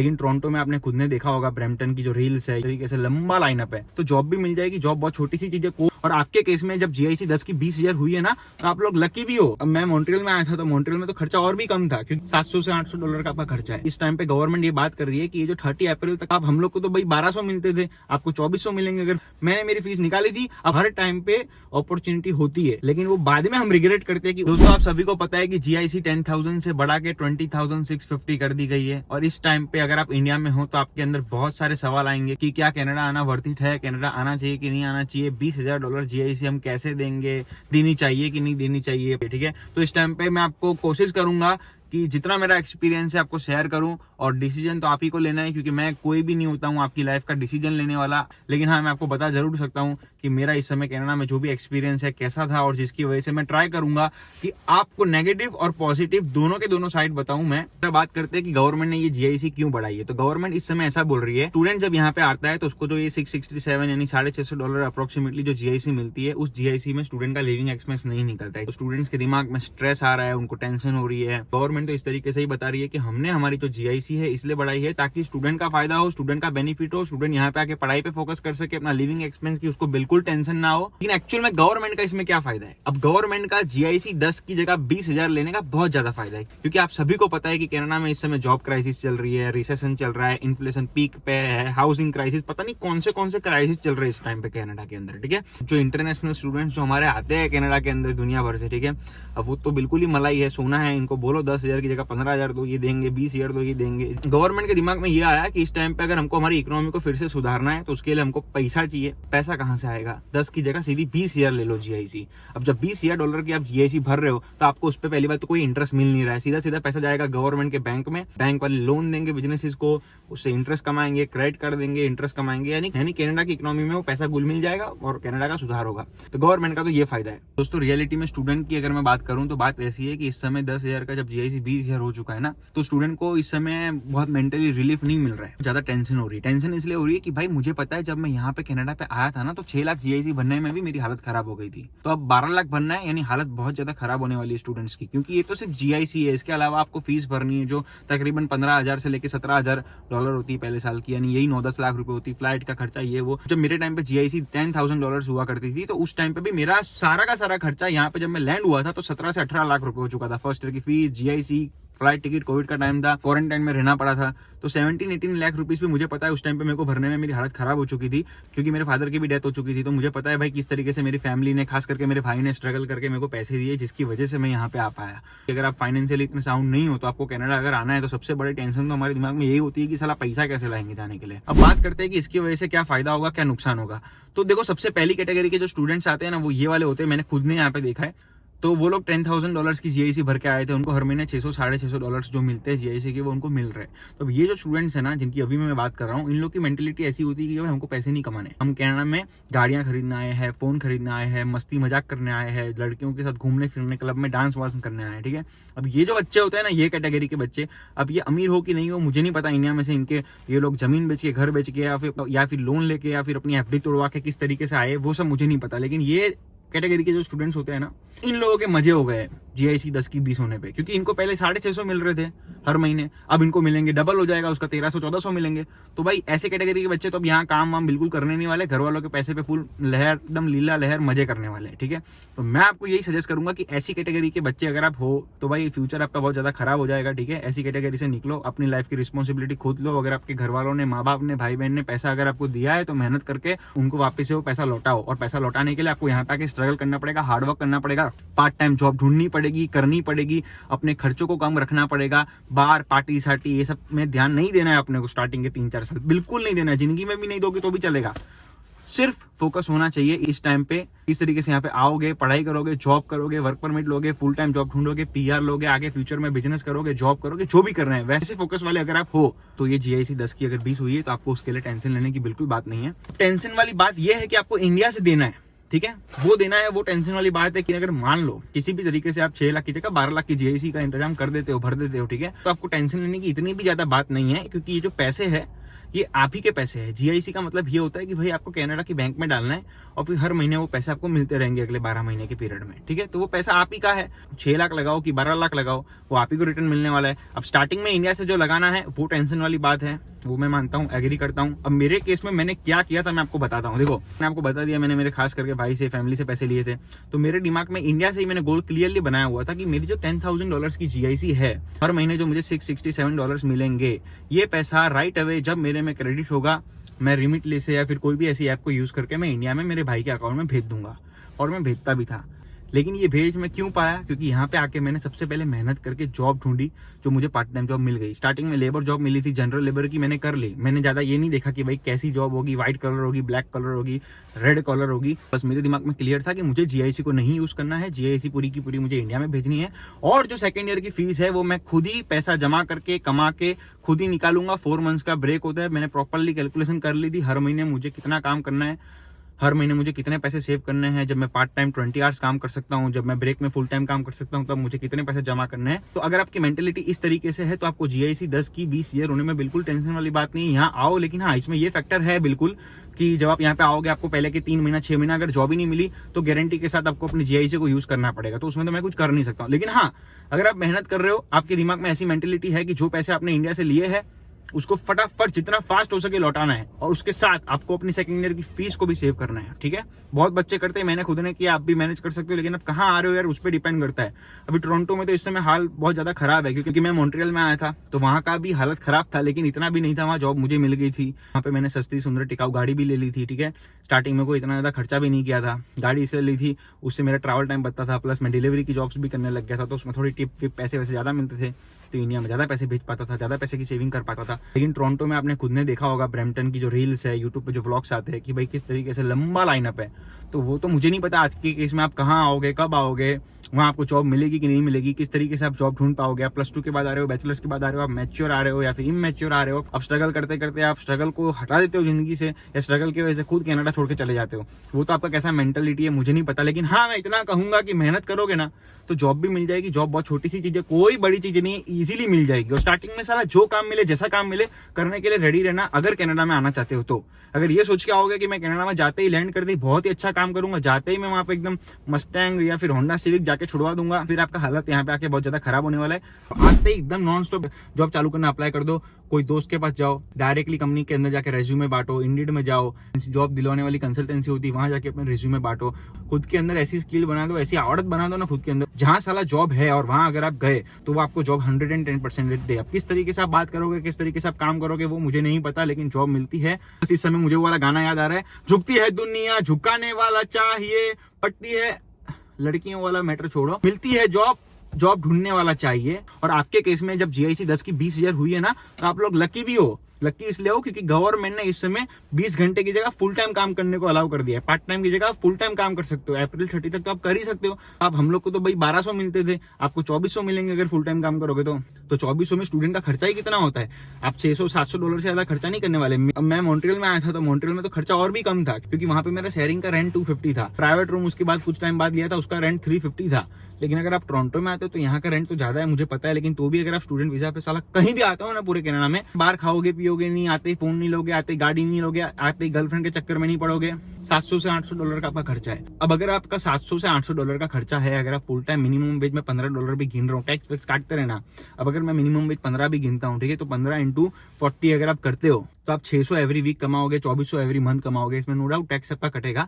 लेकिन टोरंटो में आपने खुद ने देखा होगा, ब्रैम्पटन की जो रील्स है, तरीके से लंबा लाइनअप है, तो जॉब भी मिल जाएगी। जॉब बहुत छोटी सी चीज है। और आपके केस में जब जीआईसी 10 की 20,000 हुई है ना, तो आप लोग लकी भी हो। अब मैं मॉन्ट्रियल में आया था, तो मॉन्ट्रियल में तो खर्चा और भी कम था, क्योंकि 700 से 800 डॉलर का आपका खर्चा है। इस टाइम पे गवर्नमेंट ये बात कर रही है कि ये जो 30 अप्रैल तक आप, हम लोग को तो भाई 1200 मिलते थे, आपको 2400 मिलेंगे। अगर मैंने मेरी फीस निकाली थी। अब हर टाइम पे अपॉर्चुनिटी होती है, लेकिन वो बाद में हम रिग्रेट करते हैं। कि दोस्तों आप सभी को पता है कि जीआईसी 10,000 से बढ़ा के 20,650 कर दी गई है। और इस टाइम पे अगर आप इंडिया में हो तो आपके अंदर बहुत सारे सवाल आएंगे कि क्या कनाडा आना वर्थ इट है, कनाडा आना चाहिए कि नहीं आना चाहिए, 20,000 डॉलर जीआईसी हम कैसे देंगे, देनी चाहिए कि नहीं देनी चाहिए, ठीक है। तो इस टाइम पे मैं आपको कोशिश करूंगा कि जितना मेरा एक्सपीरियंस है आपको शेयर करूं, और डिसीजन तो आप ही को लेना है, क्योंकि मैं कोई भी नहीं होता हूं आपकी लाइफ का डिसीजन लेने वाला। लेकिन हाँ, मैं आपको बता जरूर सकता हूं कि मेरा इस समय कनाडा में जो भी एक्सपीरियंस है कैसा था, और जिसकी वजह से मैं ट्राई करूंगा कि आपको नेगेटिव और पॉजिटिव दोनों के दोनों साइड बताऊं। मैं बात करते हैं कि गवर्नमेंट ने ये जीआईसी क्यों बढ़ाई है। तो गवर्नमेंट इस समय ऐसा बोल रही है, स्टूडेंट जब यहाँ पे आता है तो उसको जो ये 667 यानी $650 अप्रोक्सीमेटली जो जीआईसी मिलती है, उस जीआईसी में स्टूडेंट का लिविंग एक्सपेंस नहीं निकलता है। तो स्टूडेंट्स के दिमाग में स्ट्रेस आ रहा है, उनको टेंशन हो रही है। गवर्नमेंट तो इस तरीके से ही बता रही है कि हमने हमारी जो जीआईसी है इसलिए बढ़ाई है ताकि स्टूडेंट का फायदा हो, स्टूडेंट का बेनिफिट हो, स्टूडेंट यहाँ पे आके पढ़ाई पे फोकस कर सके, अपना लिविंग एक्सपेंस की उसको बिल्कुल टेंशन ना हो। लेकिन एक्चुअल में गवर्नमेंट का इसमें क्या फायदा है? अब गवर्नमेंट का जीआईसी 10 की जगह 20,000 लेने का बहुत ज्यादा फायदा है, क्योंकि आप सभी को पता है कि कनाडा में इस समय जॉब क्राइसिस चल रही है, रिसेशन चल रहा है, इन्फ्लेशन पीक पे है, हाउसिंग क्राइसिस, पता नहीं कौन से क्राइसिस चल रहे हैं इस टाइम पे कनाडा के अंदर, ठीक है। जो इंटरनेशनल स्टूडेंट्स जो हमारे आते हैं कनाडा के अंदर दुनिया भर से, ठीक है, अब वो तो बिल्कुल ही मलाई है, सोना है। इनको बोलो 10,000 की जगह 15,000 दो, ये देंगे, 20,000 दो, ये देंगे। गवर्नमेंट के दिमाग में ये आया कि इस टाइम पे अगर हमको हमारी इकोनॉमी को फिर से सुधारना है तो उसके लिए हमको पैसा चाहिए। पैसा कहां से आएगा? 10 की जगह सीधी 20,000 ले लो जीआईसी। अब जब 20,000 डॉलर की आप जीआईसी भर रहे हो तो आपको उस पर पहली बात तो कोई इंटरेस्ट मिल नहीं रहा है, सीधा सीधा पैसा जाएगा गवर्नमेंट के बैंक में। बैंक वाले लोन देंगे बिजनेसेस को, उससे इंटरेस्ट कमाएंगे, क्रेडिट कार्ड देंगे, इंटरेस्ट कमाएंगे, यानी कनाडा की इकोनॉमी में वो पैसा गुल मिल जाएगा और कनाडा का सुधार होगा। तो गवर्नमेंट का तो ये फायदा है। दोस्तों रियलिटी में स्टूडेंट की अगर मैं बात करूं तो बात ऐसी है कि इस समय 10,000 का जब जीआईसी 20,000 हो चुका है ना, तो स्टूडेंट को इस समय बहुत मेंटली रिलीफ नहीं मिल रहा है, ज्यादा टेंशन हो रही है। टेंशन इसलिए हो रही है कि भाई मुझे पता है जब मैं यहाँ पे कनाडा पे आया था ना, तो 6 लाख जीआईसी भरने में भी मेरी हालत खराब हो गई थी। तो अब 12 लाख भरना है, यानी हालत बहुत ज्यादा खराब होने वाली है स्टूडेंट्स की, क्योंकि ये तो सिर्फ जीआईसी है। इसके अलावा आपको फीस भरनी है जो तकरीबन 15,000 से लेकर 17,000 डॉलर होती है पहले साल की, यानी यही 9-10 लाख रुपए होती है। फ्लाइट का खर्चा ये वो। जब मेरे टाइम पे जीआईसी 10,000 डॉलर हुआ करती थी, तो उस टाइम पे भी मेरा सारा का सारा खर्चा यहाँ पे जब मैं लैंड हुआ था तो 17 से 18 लाख रुपए हो चुका था। फर्स्ट ईयर की fees, GIC, flight ticket, Covid का टाइम था, क्वारंटाइन में रहना पड़ा था, तो 17-18 लाख रुपीस भी मुझे पता है उस टाइम पे मेरे को भरने में मेरी हालत खराब हो चुकी थी, क्योंकि मेरे फादर की भी डेथ हो चुकी थी। तो मुझे पता है भाई किस तरीके से मेरी फैमिली ने, खास करके मेरे भाई ने स्ट्रगल करके मेरे को पैसे दिए, जिसकी वजह से मैं यहाँ पे आ पाया। अगर आप फाइनेंशियली इतने साउंड नहीं हो तो आपको कनाडा अगर आना है तो सबसे बड़ी टेंशन तो हमारे दिमाग में यही होती है कि साला पैसा कैसे लाएंगे जाने के लिए। अब बात करते हैं कि इसकी वजह से क्या फायदा होगा, क्या नुकसान होगा। तो देखो, सबसे पहली कैटेगरी के जो स्टूडेंट्स आते हैं ना, वो ये वाले होते हैं। मैंने खुद ने यहाँ पे देखा है। तो वो लोग 10,000 डॉलर्स की जीआईसी भर के आए थे, उनको हर महीने 600-650 डॉलर्स जो मिलते हैं जीआईसी के, वो उनको मिल रहे हैं। तो ये जो स्टूडेंट्स है ना, जिनकी अभी मैं बात कर रहा हूँ, इन लोग की मेंटेलिटी ऐसी होती है कि भाई हमको पैसे नहीं कमाने, हम कनाडा में गाड़ियां खरीदना आए हैं, फोन खरीदना आए हैं, मस्ती मजाक करने आए हैं, लड़कियों के साथ घूमने फिरने, क्लब में डांस वांस करने आए हैं, ठीक है। अब ये जो बच्चे होते हैं ना, ये कैटेगरी के बच्चे, अब ये अमीर हो कि नहीं हो मुझे नहीं पता, इंडिया में से इनके ये लोग जमीन बेच के, घर बेच के, या फिर लोन लेके, या फिर अपनी एफडी तोड़वा के किस तरीके से आए, वो सब मुझे नहीं पता। लेकिन ये कैटेगरी के जो स्टूडेंट्स होते हैं ना, इन लोगों के मजे हो गए जीआईसी 10 की 20 होने पे, क्योंकि इनको पहले 650 मिल रहे थे हर महीने, अब इनको मिलेंगे डबल हो जाएगा, उसका 1300-1400 मिलेंगे। तो भाई ऐसे कैटेगरी के बच्चे तो अब यहाँ काम वाम बिल्कुल करने नहीं वाले, घर वालों के पैसे पे फुल लहर, एकदम लीला लहर मजे करने वाले, ठीक है। तो मैं आपको यही सजेस्ट करूंगा कि ऐसी कैटेगरी के बच्चे अगर आप हो तो भाई फ्यूचर आपका बहुत ज्यादा खराब हो जाएगा, ठीक है। ऐसी कैटेगरी से निकलो, अपनी लाइफ की रिस्पॉन्सिबिलिटी खुद लो। अगर आपके घर वालों ने, माँ बाप ने, भाई बहन ने पैसा अगर आपको दिया है तो मेहनत करके उनको वापस से वो पैसा लौटाओ। और पैसा लौटाने के लिए आपको यहाँ पे आके स्ट्रगल करना पड़ेगा, हार्डवर्क करना पड़ेगा, पार्ट टाइम जॉब ढूंढनी पड़ेगी, करनी पड़ेगी, अपने खर्चों को कम रखना पड़ेगा, बार पार्टी सार्टी ये सब में ध्यान नहीं देना है अपने को। स्टार्टिंग के 3-4 साल बिल्कुल नहीं देना है, जिंदगी में भी नहीं दोगे तो भी चलेगा। सिर्फ फोकस होना चाहिए इस टाइम पे। इस तरीके से यहाँ पे आओगे, पढ़ाई करोगे, जॉब करोगे, वर्क परमिट लोगे, फुल टाइम जॉब ढूंढोगे, पीआर लोगे, आगे फ्यूचर में बिजनेस करोगे, जॉब करोगे, जो भी कर रहे हैं वैसे फोकस वाले अगर आप हो तो ये जीआईसी 10 की अगर 20 हुई है तो आपको उसके लिए टेंशन लेने की बिल्कुल बात नहीं है। टेंशन वाली बात यह है कि आपको इंडिया से देना है, ठीक है, वो देना है, वो टेंशन वाली बात है कि अगर मान लो किसी भी तरीके से आप 6 लाख की जगह 12 लाख की जीआईसी का इंतजाम कर देते हो, भर देते हो, ठीक है, तो आपको टेंशन लेने की इतनी भी ज्यादा बात नहीं है, क्योंकि ये जो पैसे है ये आप ही के पैसे हैं। जीआईसी का मतलब ये होता है कि भाई आपको कनाडा की बैंक में डालना है और फिर हर महीने वो पैसे आपको मिलते रहेंगे अगले 12 महीने के पीरियड में, ठीक है। तो वो पैसा आप ही का है, 6 लाख लगाओ कि 12 लाख लगाओ, वो आप ही को रिटर्न मिलने वाला है। अब स्टार्टिंग में इंडिया से जो लगाना है वो टेंशन वाली बात है, वो मैं मानता हूँ, एग्री करता हूँ। अब मेरे केस में मैंने क्या किया था मैं आपको बताता हूँ। देखो मैंने आपको बता दिया, मैंने मेरे खास करके भाई से, फैमिली से पैसे लिए थे, तो मेरे दिमाग में इंडिया से ही मैंने गोल क्लियरली बनाया हुआ था कि मेरी जो $10,000 की जीआईसी है, हर महीने जो मुझे $667 मिलेंगे, ये पैसा राइट अवे जब मेरे में क्रेडिट होगा, मैं रिमिटली से या फिर कोई भी ऐसी ऐप को यूज करके मैं इंडिया में मेरे भाई के अकाउंट में भेज दूंगा। और मैं भेजता भी था। लेकिन ये भेज मैं क्यों पाया? क्योंकि यहाँ पे आके मैंने सबसे पहले मेहनत करके जॉब ढूंढी, जो मुझे पार्ट टाइम जॉब मिल गई। स्टार्टिंग में लेबर जॉब मिली थी, जनरल लेबर की मैंने कर ली। मैंने ज्यादा ये नहीं देखा कि भाई कैसी जॉब होगी, व्हाइट कलर होगी, ब्लैक कलर होगी, रेड कलर होगी। बस मेरे दिमाग में क्लियर था कि मुझे जीआईसी को नहीं यूज करना है, जीआईसी पूरी की पूरी मुझे इंडिया में भेजनी है। और जो सेकेंड ईयर की फीस है वो मैं खुद ही पैसा जमा करके कमा के खुद ही निकालूंगा। 4 मंथ्स का ब्रेक होता है, मैंने प्रॉपरली कैलकुलेशन कर ली थी, हर महीने मुझे कितना काम करना है, हर महीने मुझे कितने पैसे सेव करने हैं, जब मैं पार्ट टाइम 20 आवर्स काम कर सकता हूँ, जब मैं ब्रेक में फुल टाइम काम कर सकता हूँ, तब मुझे कितने पैसे जमा करने हैं। तो अगर आपकी मेंटेलिटी इस तरीके से है तो आपको जीआईसी 10 की 20 ईयर होने में बिल्कुल टेंशन वाली बात नहीं है। यहाँ आओ, लेकिन हाँ इसमें ये फैक्टर है बिल्कुल कि जब आप यहाँ पे आओगे, आपको पहले के 3 महीना 6 महीना अगर जॉब ही नहीं मिली तो गारंटी के साथ आपको अपनी जीआईसी को यूज करना पड़ेगा। तो उसमें तो मैं कुछ कर नहीं सकता हूँ। लेकिन हाँ, अगर आप मेहनत कर रहे हो, आपके दिमाग में ऐसी मेंटेलिटी है कि जो पैसे आपने इंडिया से लिए हैं उसको फटाफट जितना फास्ट हो सके लौटाना है, और उसके साथ आपको अपनी सेकंड ईयर की फीस को भी सेव करना है, ठीक है। बहुत बच्चे करते हैं, मैंने खुद ने किया, आप भी मैनेज कर सकते हो, लेकिन आप कहाँ आ रहे हो यार, उस पर डिपेंड करता है। अभी टोरंटो में तो इस समय हाल बहुत ज्यादा खराब है, क्योंकि मैं मॉन्ट्रियल में आया था तो वहां का भी हालत खराब था, लेकिन इतना भी नहीं था, वहां जॉब मुझे मिल गई थी। वहां पे मैंने सस्ती सुंदर टिकाऊ गाड़ी भी ले ली थी, ठीक है। स्टार्टिंग में कोई इतना ज्यादा खर्चा भी नहीं किया था, गाड़ी इसलिए ली थी, उससे मेरा ट्रैवल टाइम बचता था, प्लस मैं डिलीवरी की जॉब्स भी करने लग गया था, तो उसमें थोड़ी टिप पैसे वैसे ज्यादा मिलते थे, तो इंडिया में ज्यादा पैसे भेज पाता था, ज्यादा पैसे की सेविंग कर पाता था। लेकिन टोरंटो में आपने खुद ने देखा होगा, ब्रैम्पटन की जो रील्स है, यूट्यूब पे जो व्लॉग्स आते हैं कि भाई किस तरीके से लंबा लाइनअप है, तो वो तो मुझे नहीं पता आज के केस में आप कहाँ आओगे, कब आओगे, वहाँ आपको जॉब मिलेगी कि नहीं मिलेगी, किस तरीके से आप जॉब ढूंढ पाओगे। आप +2 के बाद आ रहे हो, बैचलर्स के बाद आ रहे हो, आप मैच्योर आ रहे हो या फिर इमैच्योर आ रहे हो, अब स्ट्रगल करते करते आप स्ट्रगल को हटा देते हो जिंदगी से, या स्ट्रगल की वजह से खुद कनाडा छोड़ के चले जाते हो। वो तो आपका कैसा मेंटलिटी है मुझे नहीं पता, लेकिन हाँ मैं इतना कहूंगा कि मेहनत करोगे ना तो जॉब भी मिल जाएगी। जॉब बहुत छोटी सी चीज है, कोई बड़ी चीज नहीं है, इजीली मिल जाएगी। और स्टार्टिंग में साला जो काम मिले, जैसा काम मिले, करने के लिए रेडी रहना, अगर कनाडा में आना चाहते हो तो। अगर ये सोच के आओगे कि मैं कनाडा में जाते ही लैंड कर दी, बहुत ही अच्छा काम करूंगा, जाते ही मैं वहां पे एकदम मस्टैंग या फिर होंडा सिविक जाके छुड़वा दूंगा, फिर आपका हालत यहाँ पे आके बहुत ज्यादा खराब होने वाला है। आते ही एकदम नॉन स्टॉप जॉब चालू करना, अप्लाई कर दो, कोई दोस्त के पास जाओ, डायरेक्टली कंपनी के अंदर जाके रेज्यूमे बांटो, इंडीड में जाओ, जॉब दिलवाने वाली कंसल्टेंसी होती है वहां जाके अपने रेज्यूमे बांटो, खुद के अंदर ऐसी स्किल बना दो, ऐसी आवड़त बना दो ना खुद के अंदर, जहां साला जॉब है, और वहां अगर आप गए तो वो आपको जॉब 110% दे। अब किस तरीके से आप बात करोगे, किस तरीके से आप काम करोगे, वो मुझे नहीं पता, लेकिन जॉब मिलती है। बस इस समय मुझे वो वाला गाना याद आ रहा है, झुकती है दुनिया झुकाने वाला चाहिए, पटती है लड़कियों वाला मैटर छोड़ो, मिलती है जॉब, जॉब ढूंढने वाला चाहिए। और आपके केस में जब जीआईसी 10 की 20 ईयर हुई है ना, तो आप लोग लकी भी हो। लकी इसलिए हो क्योंकि गवर्नमेंट ने इस समय 20 घंटे की जगह फुल टाइम काम करने को अलाउ कर दिया है। पार्ट टाइम की जगह फुल टाइम काम कर सकते हो, अप्रैल 30 तक तो आप कर ही सकते हो। अब हम लोग को तो भाई 1200 मिलते थे, आपको 2400 मिलेंगे अगर फुल टाइम काम करोगे तो 2400 में स्टूडेंट का खर्चा ही कितना होता है? आप $600-700 से ज्यादा खर्चा नहीं करने वाले। मैं मॉन्ट्रियल में आया था तो मॉन्ट्रियल में तो खर्चा और भी कम था, क्योंकि वहां पे मेरा शेयरिंग का रेंट 250 था, प्राइवेट रूम उसके बाद कुछ टाइम बाद लिया था, उसका रेंट 350 था। लेकिन अगर आप टोरंटो में आते हो तो यहाँ का रेंट तो ज्यादा है, मुझे पता है, लेकिन तो भी अगर आप स्टूडेंट वीजा पे साला कहीं भी आते हो ना पूरे कनाडा में, बाहर खाओगे पियोगे नहीं, आते फोन नहीं लोगे, आते गाड़ी नहीं लोगे, आते गर्लफ्रेंड के चक्कर में नहीं पड़ोगे, $700 से $800 का आपका खर्चा है। अब अगर आपका $700 से $800 का खर्चा है, अगर आप फुल टाइम मिनिमम वेज में $15 भी गिन रहा हूँ, टैक्स वैक्स काटते रहना, अब अगर मैं मिनिमम वेज 15 भी गिनता हूँ, ठीक है, तो 15 × 40 अगर आप करते हो तो आप 600 एवरी वीक कमाओगे, 2400 एवरी मंथ कमाओगे। इसमें नो डाउट टैक्स आपका कटेगा,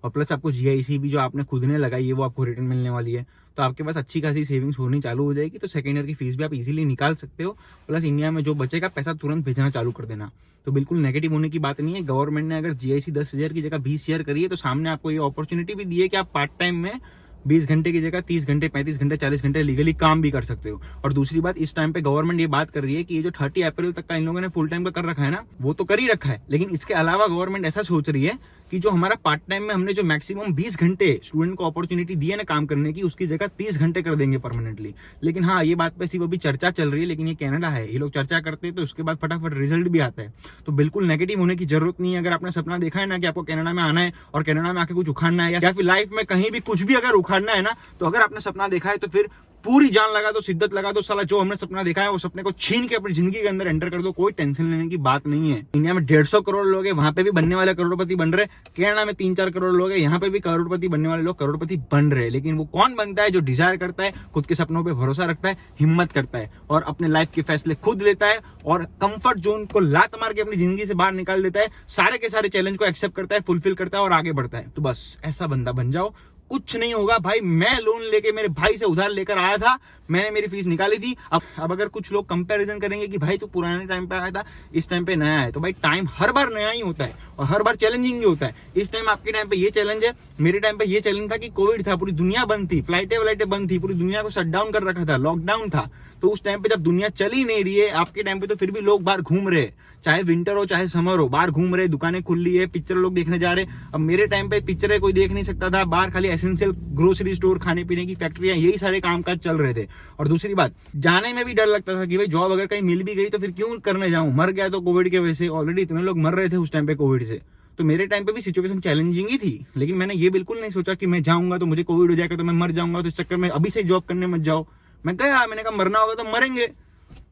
और प्लस आपको जीआईसी भी जो आपने खुद ने लगाई है वो आपको रिटर्न मिलने वाली है, तो आपके पास अच्छी खासी सेविंग्स होनी चालू हो जाएगी। तो सेकेंड ईयर की फीस भी आप इजीली निकाल सकते हो, प्लस इंडिया में जो बचेगा पैसा तुरंत भेजना चालू कर देना। तो बिल्कुल नेगेटिव होने की बात नहीं है। गवर्नमेंट ने अगर जीआईसी 10,000 की जगह 20 ईयर करी है, तो सामने आपको ये अपॉर्चुनिटी भी दी है कि आप पार्ट टाइम में 20 घंटे की जगह 30 घंटे, 35 घंटे, 40 घंटे लीगली काम भी कर सकते हो। और दूसरी बात, इस टाइम पे गवर्नमेंट ये बात कर रही है कि ये जो 30 अप्रैल तक का इन लोगों ने फुल टाइम का कर रखा है ना, वो तो कर ही रखा है, लेकिन इसके अलावा गवर्नमेंट ऐसा सोच रही है कि जो हमारा पार्ट टाइम में हमने जो मैक्सिमम 20 घंटे स्टूडेंट को अपॉर्चुनिटी दी है ना काम करने की, उसकी जगह 30 घंटे कर देंगे परमानेंटली। लेकिन हाँ, ये बात पे सिर्फ अभी चर्चा चल रही है, लेकिन ये कनाडा है, ये लोग चर्चा करते हैं तो उसके बाद फटाफट रिजल्ट भी आता है। तो बिल्कुल नेगेटिव होने की जरूरत नहीं है। अगर आपने सपना देखा है ना कि आपको कनाडा में आना है और कनाडा में आके कुछ उखाड़ना है, या फिर लाइफ में कहीं भी कुछ भी अगर उखाड़ना है ना, तो अगर आपने सपना देखा है तो फिर पूरी जान लगा दो, शिद्दत लगा दो, साला जो हमने सपना देखा है वो सपने को छीन के अपनी जिंदगी के अंदर एंटर कर दो। कोई टेंशन लेने की बात नहीं है। इंडिया में 150 करोड़ लोग हैं, वहां पे भी बनने वाले करोड़पति बन रहे। केरला में 3-4 करोड़ लोग हैं, यहाँ पे भी करोड़पति बनने वाले लोग करोड़पति बन रहे। लेकिन वो कौन बनता है? जो डिजायर करता है, खुद के सपनों पर भरोसा रखता है, हिम्मत करता है और अपने लाइफ के फैसले खुद लेता है और कंफर्ट जोन को लात मार के अपनी जिंदगी से बाहर निकाल देता है, सारे के सारे चैलेंज को एक्सेप्ट करता है, फुलफिल करता है और आगे बढ़ता है। तो बस ऐसा बंदा बन जाओ, कुछ नहीं होगा भाई। मैं लोन लेके मेरे भाई से उधार लेकर आया था, मैंने मेरी फीस निकाली थी। अब अगर कुछ लोग कंपैरिजन करेंगे कि भाई तू पुराने टाइम पे आया था, इस टाइम पे नया है, तो भाई टाइम हर बार नया ही होता है और हर बार चैलेंजिंग ही होता है। इस टाइम आपके टाइम पे ये चैलेंज है, मेरे टाइम पे ये चैलेंज था कि कोविड था, पूरी दुनिया बंद थी, फ्लाइटें बंद थी, पूरी दुनिया को शटडाउन कर रखा था, लॉकडाउन था। तो उस टाइम पे जब दुनिया चल ही नहीं रही है, आपके टाइम पे तो फिर भी लोग बाहर घूम रहे, चाहे विंटर हो चाहे समर हो, बाहर घूम रहे, दुकानें खुली है, पिक्चर लोग देखने जा रहे। अब मेरे टाइम पे पिक्चरें कोई देख नहीं सकता था, बाहर खाली एसेंशियल ग्रोसरी स्टोर, खाने पीने की फैक्ट्रियां, यही सारे कामकाज चल रहे थे। और दूसरी बात, जाने में भी डर लगता था कि भाई जॉब अगर कहीं मिल भी गई तो फिर क्यों करने जाऊं, मर गया तो कोविड के वजह से, ऑलरेडी इतने लोग मर रहे थे उस टाइम पे कोविड से। तो मेरे टाइम पे भी सिचुएशन चैलेंजिंग ही थी, लेकिन मैंने ये बिल्कुल नहीं सोचा कि मैं जाऊंगा तो मुझे कोविड हो जाएगा तो मैं मर जाऊंगा, तो इस चक्कर में अभी से जॉब करने मत जाओ। मैं गया, मैंने कहा मरना होगा तो मरेंगे,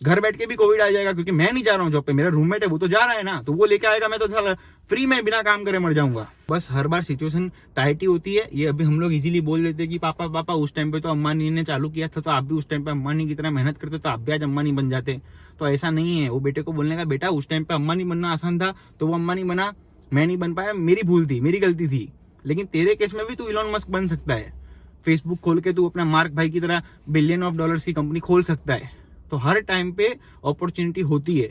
घर बैठ के भी कोविड आ जाएगा, क्योंकि मैं नहीं जा रहा हूँ जॉब पे, मेरा रूममेट है वो तो जा रहा है ना, तो वो लेके आएगा, मैं तो फ्री में बिना काम करे मर जाऊंगा। बस हर बार सिचुएशन टाइट ही होती है। ये अभी हम लोग इजीली बोल देते हैं कि पापा उस टाइम पे तो अंबानी ने चालू किया था, तो आप भी उस टाइम पे अंबानी की तरह मेहनत करते तो आप भी आज अंबानी बन जाते। तो ऐसा नहीं है। वो बेटे को बोलने का, बेटा उस टाइम पे अंबानी बनना आसान था तो वो अंबानी बना, मैं नहीं बन पाया, मेरी भूल थी, मेरी गलती थी। लेकिन तेरे केस में भी तू इलॉन मस्क बन सकता है। फेसबुक खोल के तू अपना मार्क भाई की तरह बिलियन ऑफ डॉलर्स की कंपनी खोल सकता है। तो हर टाइम पे अपॉर्चुनिटी होती है,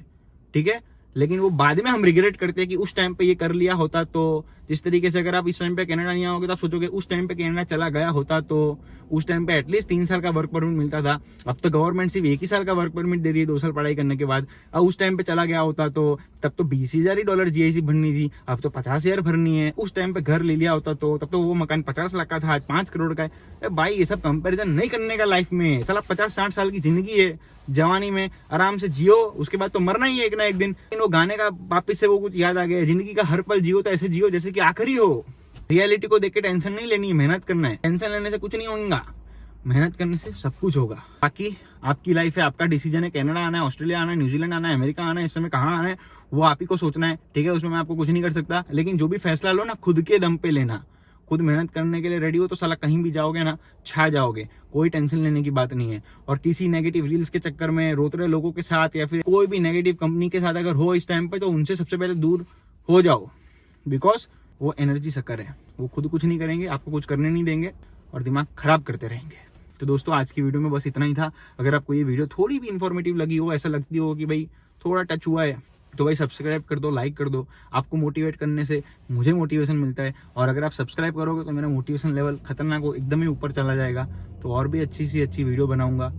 ठीक है। लेकिन वो बाद में हम रिग्रेट करते हैं कि उस टाइम पे ये कर लिया होता। तो जिस तरीके से अगर आप इस टाइम पे कनाडा नहीं आओगे तो आप सोचोगे उस टाइम पे कनाडा चला गया होता तो उस टाइम पे एटलीस्ट 3 साल का वर्क परमिट मिलता था। अब तो गवर्नमेंट सिर्फ 1 ही साल का वर्क परमिट दे रही है 2 साल पढ़ाई करने के बाद। अब उस टाइम पे चला गया होता तो तब तो 20,000 ही डॉलर GIC भरनी थी, अब तो 50,000 भरनी है। उस टाइम पे घर ले लिया होता तो तब तो वो मकान 50 लाख का था, आज 5 करोड़ का है। भाई ये सब कंपेरिजन नहीं करने का लाइफ में। साला 50-60 साल की जिंदगी है, जवानी में आराम से जियो, उसके बाद तो मरना ही है एक ना एक दिन। वो गाने का वापिस से वो कुछ याद आ गया, जिंदगी का हर पल जियो तो ऐसे जियो जैसे कि आखिरी हो। रियलिटी को देख के टेंशन नहीं लेनी है, मेहनत करना है। टेंशन लेने से कुछ नहीं होगा, मेहनत करने से सब कुछ होगा। बाकी आपकी लाइफ है, आपका डिसीजन है। कनाडा आना है, ऑस्ट्रेलिया आना है, न्यूजीलैंड आना है, अमेरिका आना है, इस समय कहाँ आना है वो आप ही को सोचना है, ठीक है। उसमें मैं आपको कुछ नहीं कर सकता। लेकिन जो भी फैसला लो ना, खुद के दम पे लेना। खुद मेहनत करने के लिए रेडी हो तो साला कहीं भी जाओगे ना, छा जाओगे। कोई टेंशन लेने की बात नहीं है। और किसी नेगेटिव रील्स के चक्कर में रोते रहे लोगों के साथ या फिर कोई भी नेगेटिव कंपनी के साथ अगर हो इस टाइम पे, तो उनसे सबसे पहले दूर हो जाओ। बिकॉज वो एनर्जी सकर है, वो खुद कुछ नहीं करेंगे, आपको कुछ करने नहीं देंगे और दिमाग खराब करते रहेंगे। तो दोस्तों आज की वीडियो में बस इतना ही था। अगर आपको ये वीडियो थोड़ी भी इन्फॉर्मेटिव लगी हो, ऐसा लगती हो कि भाई थोड़ा टच हुआ है, तो भाई सब्सक्राइब कर दो, लाइक कर दो। आपको मोटिवेट करने से मुझे मोटिवेशन मिलता है, और अगर आप सब्सक्राइब करोगे तो मेरा मोटिवेशन लेवल खतरनाक हो एकदम ही ऊपर चला जाएगा। तो और भी अच्छी सी अच्छी वीडियो बनाऊंगा।